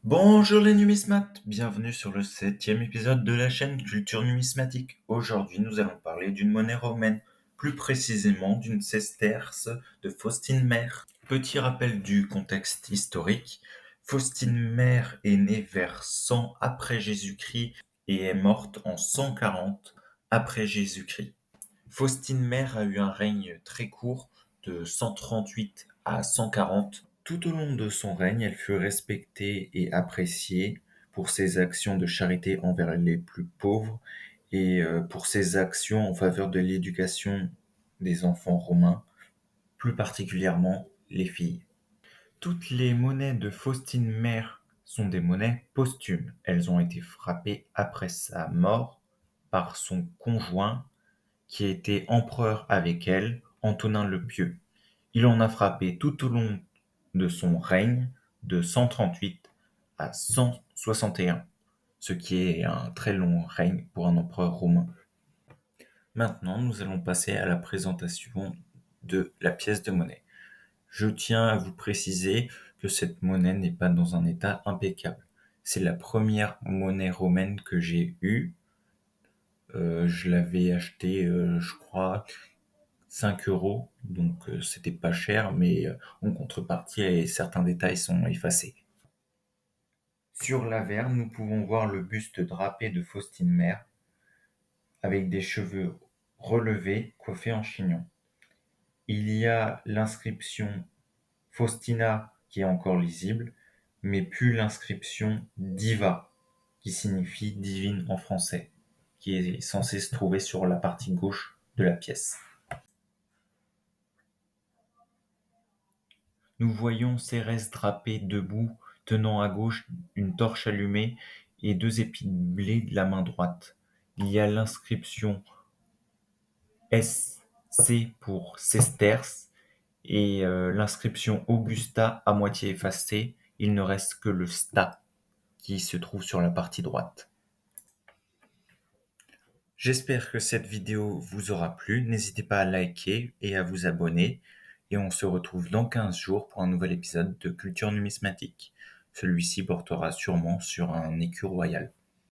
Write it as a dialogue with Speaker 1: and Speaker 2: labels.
Speaker 1: Bonjour les numismates, bienvenue sur le 7e épisode de la chaîne Culture Numismatique. Aujourd'hui nous allons parler d'une monnaie romaine, plus précisément d'une sesterce de Faustine Mère. Petit rappel du contexte historique, Faustine Mère est née vers 100 après Jésus-Christ et est morte en 140 après Jésus-Christ. Faustine Mère a eu un règne très court de 138 à 140. Tout au long de son règne, elle fut respectée et appréciée pour ses actions de charité envers les plus pauvres et pour ses actions en faveur de l'éducation des enfants romains, plus particulièrement les filles. Toutes les monnaies de Faustine Mère sont des monnaies posthumes. Elles ont été frappées après sa mort par son conjoint qui était empereur avec elle, Antonin le Pieux. Il en a frappé tout au long de son règne de 138 à 161, ce qui est un très long règne pour un empereur romain. Maintenant, nous allons passer à la présentation de la pièce de monnaie. Je tiens à vous préciser que cette monnaie n'est pas dans un état impeccable. C'est la première monnaie romaine que j'ai eue. Je l'avais achetée, je crois, 5 euros, donc c'était pas cher, mais en contrepartie, certains détails sont effacés. Sur l'avers, nous pouvons voir le buste drapé de Faustine Mère, avec des cheveux relevés, coiffés en chignon. Il y a l'inscription Faustina qui est encore lisible, mais plus l'inscription Diva, qui signifie divine en français, qui est censée se trouver sur la partie gauche de la pièce. Nous voyons Cérès drapé debout, tenant à gauche une torche allumée et 2 épis de blé de la main droite. Il y a l'inscription SC pour sesterce et l'inscription Augusta à moitié effacée. Il ne reste que le sta qui se trouve sur la partie droite. J'espère que cette vidéo vous aura plu. N'hésitez pas à liker et à vous abonner. Et on se retrouve dans 15 jours pour un nouvel épisode de Culture Numismatique. Celui-ci portera sûrement sur un écu royal.